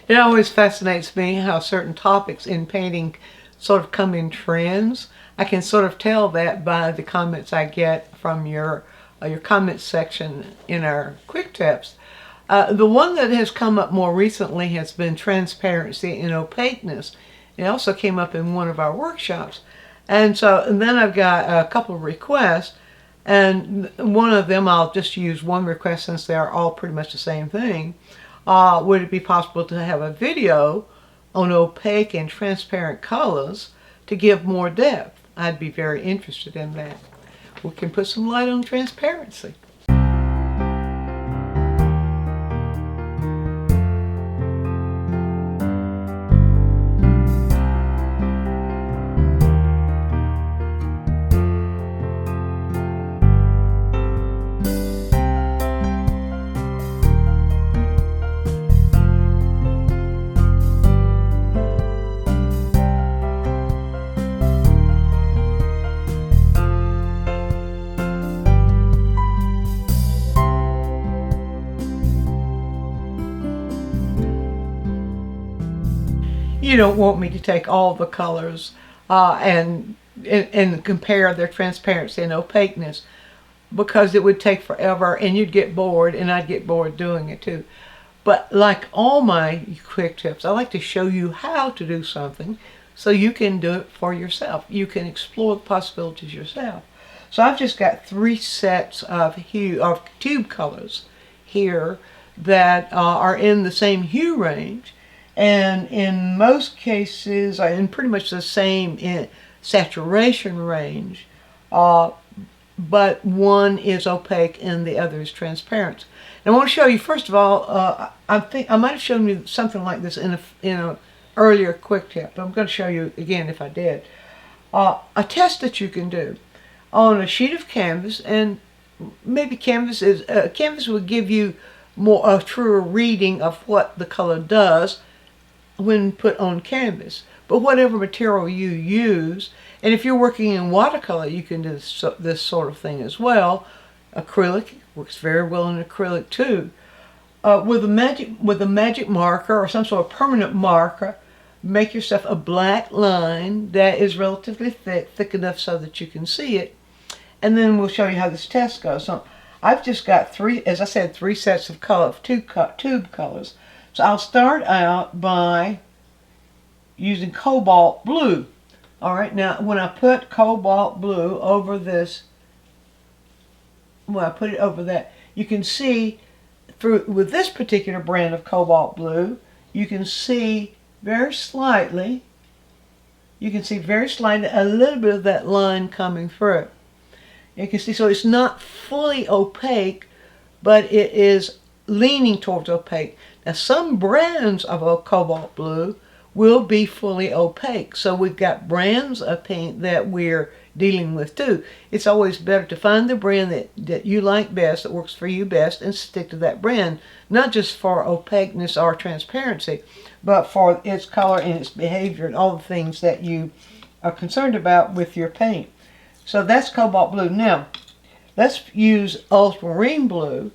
It always fascinates me how certain topics in painting sort of come in trends. I can sort of tell that by the comments I get from your comments section in our quick tips. The one that has come up more recently has been transparency and opaqueness. It also came up in one of our workshops. And then I've got a couple of requests, and one of them, I'll just use one request since they are all pretty much the same thing. Would it be possible to have a video on opaque and transparent colors to give more depth? I'd be very interested in that. We can put some light on transparency. You don't want me to take all the colors and compare their transparency and opaqueness, because it would take forever and you'd get bored and I'd get bored doing it too. But like all my quick tips, I like to show you how to do something so you can do it for yourself. You can explore the possibilities yourself. So I've just got 3 sets of tube colors here that are in the same hue range. And in most cases, in pretty much the same saturation range, but one is opaque and the other is transparent. And I want to show you, first of all, I think I might have shown you something like this in a earlier quick tip, but I'm going to show you again if I did. A test that you can do on a sheet of canvas, and maybe canvas will give you a truer reading of what the color does when put on canvas. But whatever material you use, and if you're working in watercolor, you can do this sort of thing as well. Acrylic works very well in acrylic too. With a magic marker or some sort of permanent marker, make yourself a black line that is relatively thick enough so that you can see it. And then we'll show you how this test goes. So I've just got 3 sets of tube colors. So I'll start out by using cobalt blue. All right, now when I put cobalt blue over this, when I put it over that, you can see with this particular brand of cobalt blue, you can see very slightly a little bit of that line coming through. You can see, so it's not fully opaque, but it is leaning towards opaque. Now some brands of cobalt blue will be fully opaque. So we've got brands of paint that we're dealing with too. It's always better to find the brand that you like best, that works for you best, and stick to that brand. Not just for opaqueness or transparency, but for its color and its behavior and all the things that you are concerned about with your paint. So that's cobalt blue. Now, let's use ultramarine blue.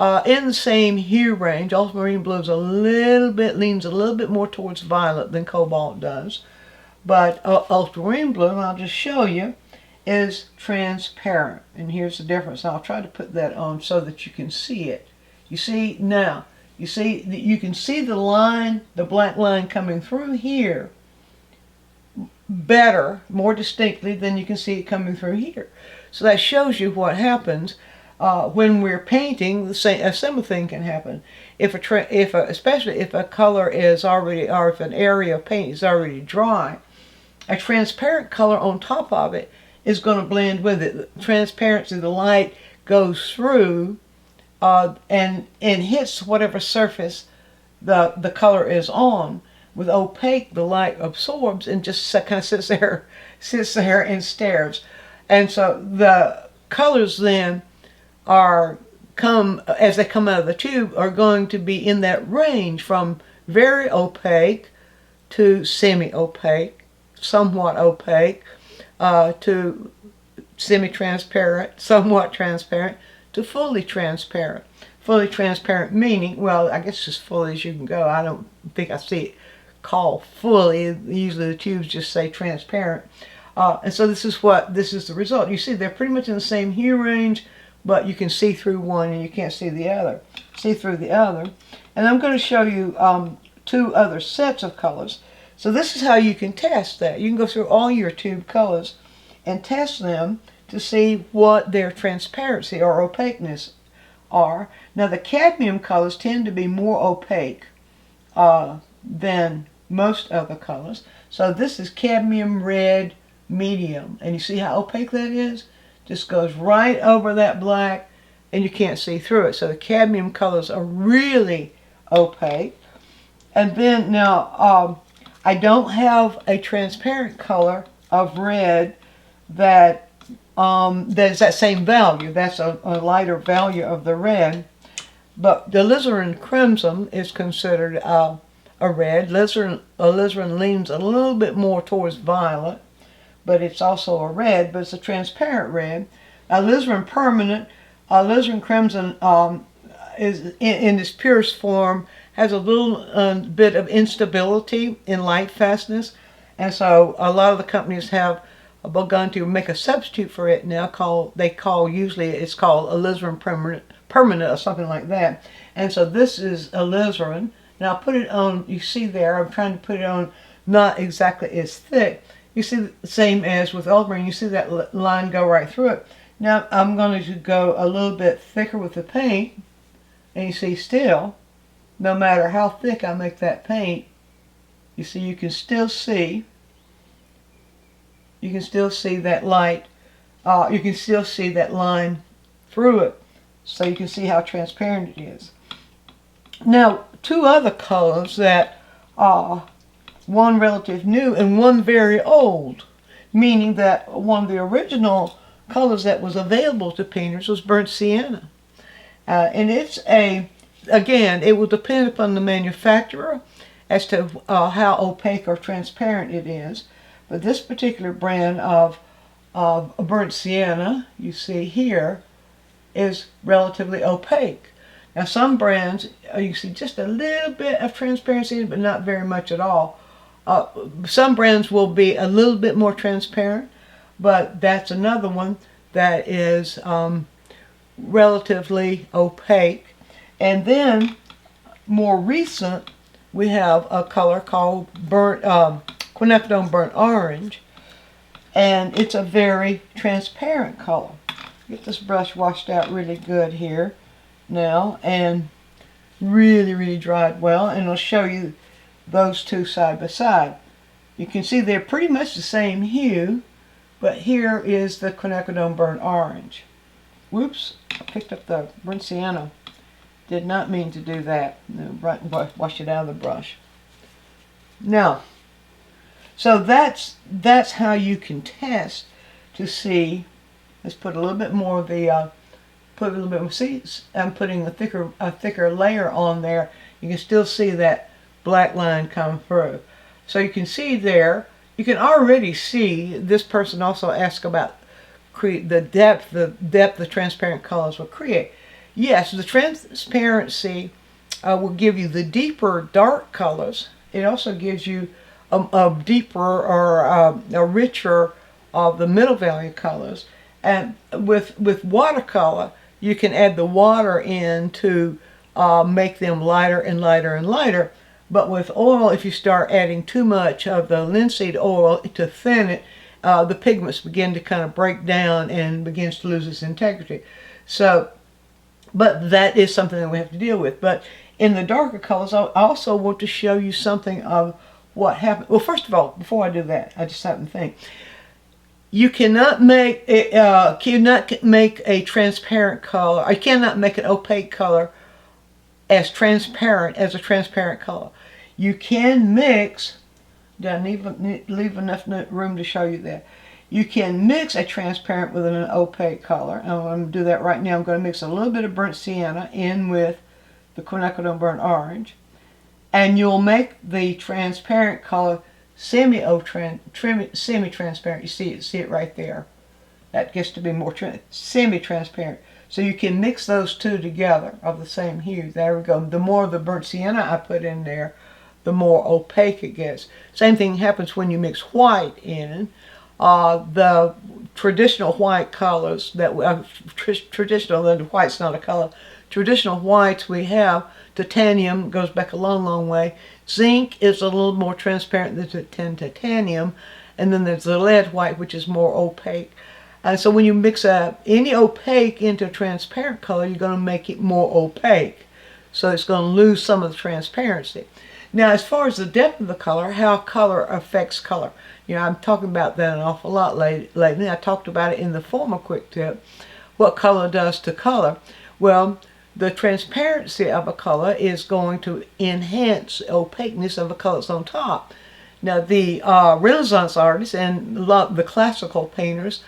In the same hue range. Ultramarine blue is leans a little bit more towards violet than cobalt does. But ultramarine blue, and I'll just show you, is transparent. And here's the difference. I'll try to put that on so that you can see it. You see now, you can see the line, the black line coming through here better, more distinctly than you can see it coming through here. So that shows you what happens. When we're painting, a similar thing can happen. Especially if a color is already, or if an area of paint is already dry, a transparent color on top of it is going to blend with it. The transparency, the light goes through and hits whatever surface the color is on. With opaque, the light absorbs and just kind of sits there and stares. And so the colors then as they come out of the tube, are going to be in that range from very opaque to semi-opaque, somewhat opaque, to semi-transparent, somewhat transparent, to fully transparent. fully transparent, meaning, well, I guess as fully as you can go. I don't think I see it called fully. Usually the tubes just say transparent. And so this is the result. You see they're pretty much in the same hue range, but you can see through one and you can't see the other. See through the other. And I'm going to show you two other sets of colors. So this is how you can test that. You can go through all your tube colors and test them to see what their transparency or opaqueness are. Now the cadmium colors tend to be more opaque than most other colors. So this is cadmium red medium, and you see how opaque that is? Just goes right over that black and you can't see through it. So the cadmium colors are really opaque. And then now I don't have a transparent color of red that that's that same value. That's a lighter value of the red. But the alizarin crimson is considered a red. Alizarin leans a little bit more towards violet, but it's also a red, but it's a transparent red. Alizarin permanent, alizarin crimson is in its purest form, has a little bit of instability in light fastness, and so a lot of the companies have begun to make a substitute for it now. Usually it's called alizarin permanent or something like that. And so this is alizarin. Now I'll put it on. You see there, I'm trying to put it on not exactly as thick. You see the same as with ultramarine. You see that line go right through it. Now I'm going to go a little bit thicker with the paint, and you see still, no matter how thick I make that paint, you see you can still see that light. You can still see that line through it, so you can see how transparent it is. Now, two other colors that are one relative new and one very old, meaning that one of the original colors that was available to painters was burnt sienna. And it's again, it will depend upon the manufacturer as to how opaque or transparent it is. But this particular brand of burnt sienna, you see here, is relatively opaque. Now some brands, you see just a little bit of transparency, but not very much at all. Some brands will be a little bit more transparent, but that's another one that is relatively opaque. And then, more recent, we have a color called quinacridone burnt orange, and it's a very transparent color. Get this brush washed out really good here now, and really dried well, and I'll show you those two side by side. You can see they're pretty much the same hue, but here is the quinacridone burnt orange. Whoops, I picked up the burnt sienna. Did not mean to do that. Wash it out of the brush. Now, so that's how you can test to see. Let's put a little bit more of the see, I'm putting a thicker layer on there. You can still see that black line come through. So you can see there, you can already see, this person also asked about the depth the transparent colors will create. Yes, the transparency will give you the deeper dark colors. It also gives you a deeper or a richer of the middle value colors. And with watercolor, you can add the water in to make them lighter and lighter and lighter. But with oil, if you start adding too much of the linseed oil to thin it, the pigments begin to kind of break down and begins to lose its integrity. So, but that is something that we have to deal with. But in the darker colors, I also want to show you something of what happened. Well, first of all, before I do that, I just happen to think, you cannot make a transparent color. I cannot make an opaque color as transparent as a transparent color. You can mix. Did I leave enough room to show you that? You can mix a transparent with an opaque color. And I'm going to do that right now. I'm going to mix a little bit of burnt sienna in with the quinacridone burnt orange, and you'll make the transparent color semi-transparent. You see it right there. That gets to be more semi-transparent. So you can mix those two together of the same hue. There we go. The more of the burnt sienna I put in there, the more opaque it gets. Same thing happens when you mix white in. The traditional white colors that traditional, then white's not a color. Traditional whites we have, titanium goes back a long, long way. Zinc is a little more transparent than titanium, and then there's the lead white, which is more opaque. And so when you mix any opaque into a transparent color, you're going to make it more opaque. So it's going to lose some of the transparency. Now, as far as the depth of the color, how color affects color. You know, I'm talking about that an awful lot lately. I talked about it in the former quick tip, what color does to color. Well, the transparency of a color is going to enhance opaqueness of the colors on top. Now, the Renaissance artists and the classical painters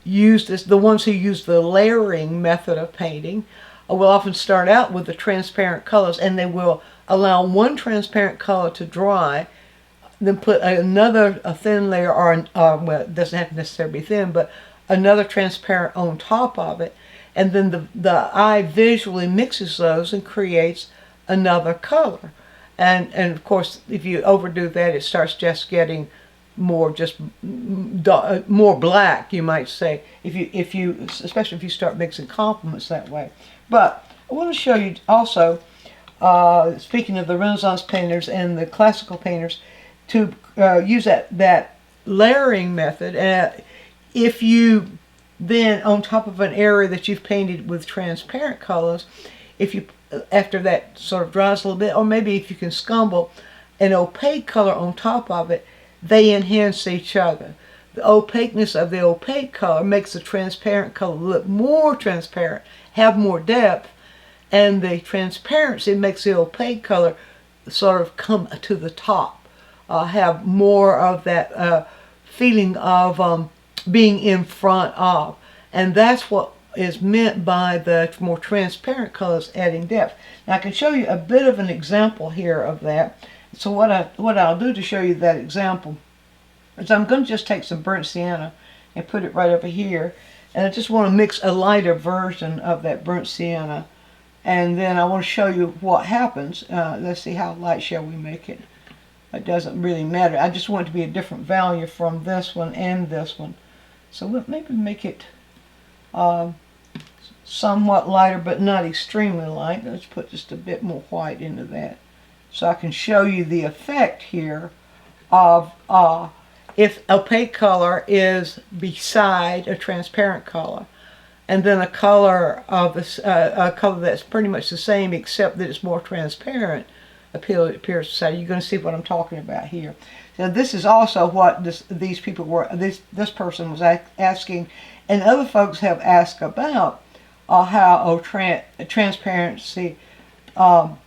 use this, the ones who use the layering method of painting will often start out with the transparent colors, and they will allow one transparent color to dry, then put a thin layer, or well, it doesn't have to necessarily be thin, but another transparent on top of it, and then the eye visually mixes those and creates another color. And of course, if you overdo that, it starts just getting more more black, you might say, if you especially if you start mixing complements that way. But I want to show you also, speaking of the Renaissance painters and the classical painters, to use that layering method. If you then, on top of an area that you've painted with transparent colors, if you, after that sort of dries a little bit, or maybe if you can scumble an opaque color on top of it, they enhance each other. The opaqueness of the opaque color makes the transparent color look more transparent, have more depth, and the transparency makes the opaque color sort of come to the top, have more of that feeling of being in front of. And that's what is meant by the more transparent colors adding depth. Now I can show you a bit of an example here of that. So what I'll do to show you that example is I'm going to just take some burnt sienna and put it right over here, and I just want to mix a lighter version of that burnt sienna, and then I want to show you what happens. Let's see, how light shall we make it? It doesn't really matter. I just want it to be a different value from this one and this one. So we'll maybe make it somewhat lighter, but not extremely light. Let's put just a bit more white into that, so I can show you the effect here of if opaque color is beside a transparent color, and then a color of a color that's pretty much the same except that it's more transparent appears beside. You're going to see what I'm talking about here. Now this is also what these people were. This person was asking, and other folks have asked about how transparency. How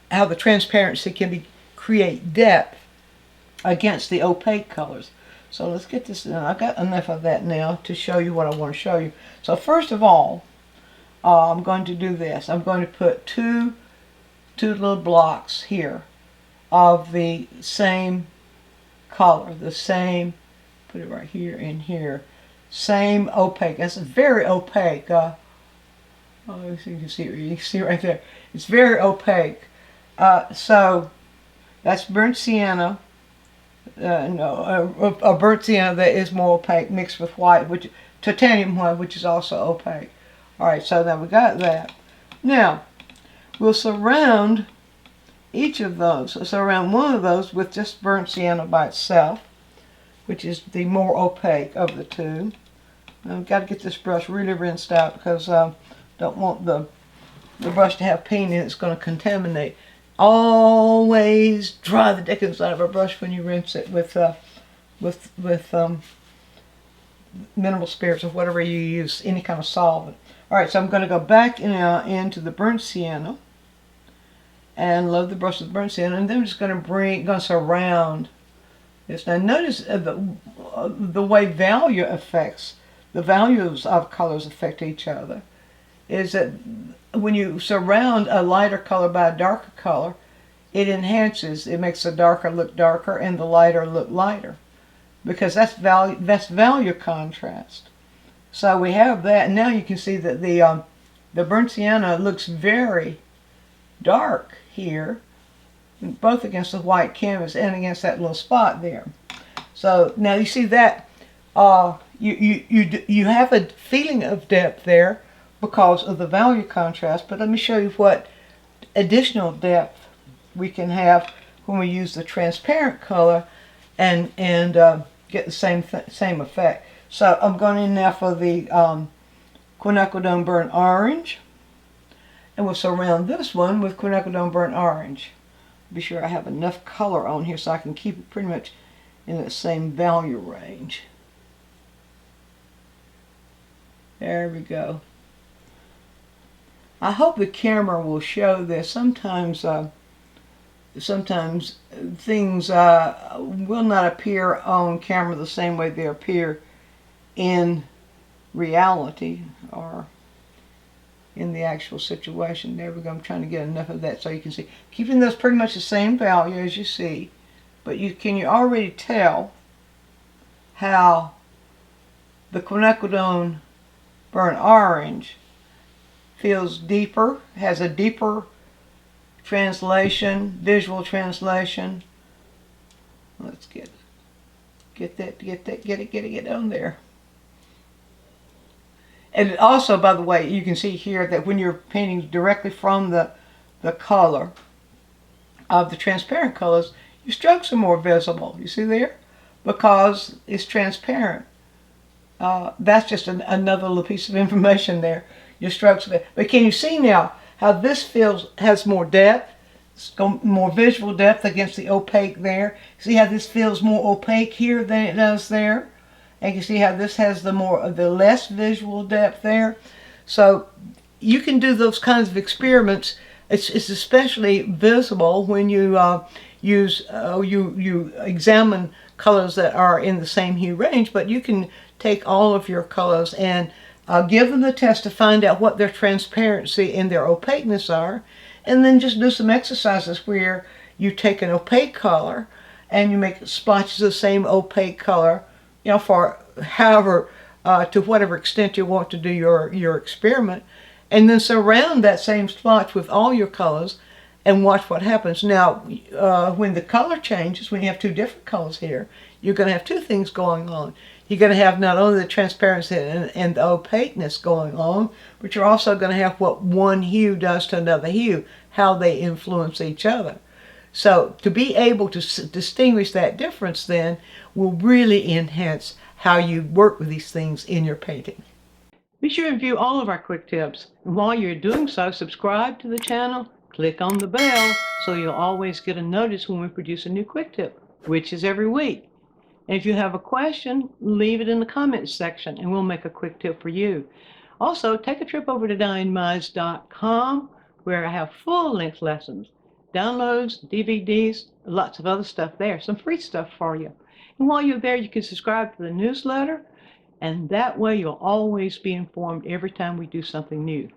the transparency can create depth against the opaque colors. So let's get this done. I've got enough of that now to show you what I want to show you. So first of all, I'm going to do this. I'm going to put two little blocks here of the same color, the same, put it right here and here, same opaque. That's very opaque. Oh, you can see right there. It's very opaque. So that's burnt sienna. A burnt sienna that is more opaque mixed with white, which titanium white, which is also opaque. All right, so now we got that. Now we'll surround each of those. So surround one of those with just burnt sienna by itself, which is the more opaque of the two. I've got to get this brush really rinsed out because I don't want the brush to have paint in it. It's going to contaminate. Always dry the dickens out of a brush when you rinse it with mineral spirits or whatever you use, any kind of solvent. All right, so I'm going to go back into the burnt sienna and load the brush with burnt sienna, and then I'm just going to surround this. Now notice the way the values of colors affect each other is that when you surround a lighter color by a darker color, it enhances, it makes the darker look darker and the lighter look lighter, because that's value contrast. So we have that, and now you can see that the burnt sienna looks very dark here, both against the white canvas and against that little spot there. So now you see that you have a feeling of depth there because of the value contrast. But let me show you what additional depth we can have when we use the transparent color and get the same effect. So I'm going in now for the quinacridone burnt orange, and we'll surround this one with quinacridone burnt orange. Be sure I have enough color on here so I can keep it pretty much in the same value range. There we go. I hope the camera will show this. Sometimes things will not appear on camera the same way they appear in reality or in the actual situation. There we go. I'm trying to get enough of that so you can see. Keeping those pretty much the same value as you see, but you already tell how the quinacridone burnt orange feels deeper, has a deeper translation, visual translation. Let's get it on there. And also, by the way, you can see here that when you're painting directly from the color of the transparent colors, your strokes are more visible. You see there? Because it's transparent. That's just another little piece of information there. Your strokes. But can you see now how this has more depth, more visual depth against the opaque there? See how this feels more opaque here than it does there? And you can see how this has the less visual depth there. So you can do those kinds of experiments. It's especially visible when you you examine colors that are in the same hue range, but you can take all of your colors and give them the test to find out what their transparency and their opaqueness are, and then just do some exercises where you take an opaque color and you make splotches of the same opaque color, you know, for however, to whatever extent you want to do your experiment, and then surround that same splotch with all your colors and watch what happens. Now, when the color changes, when you have two different colors here, you're going to have two things going on. You're going to have not only the transparency and the opaqueness going on, but you're also going to have what one hue does to another hue, how they influence each other. So to be able to distinguish that difference then will really enhance how you work with these things in your painting. Be sure to view all of our quick tips. And while you're doing so, subscribe to the channel, click on the bell so you'll always get a notice when we produce a new quick tip, which is every week. And if you have a question, leave it in the comments section and we'll make a quick tip for you. Also, take a trip over to DianneMize.com where I have full-length lessons, downloads, DVDs, lots of other stuff there, some free stuff for you. And while you're there, you can subscribe to the newsletter, and that way you'll always be informed every time we do something new.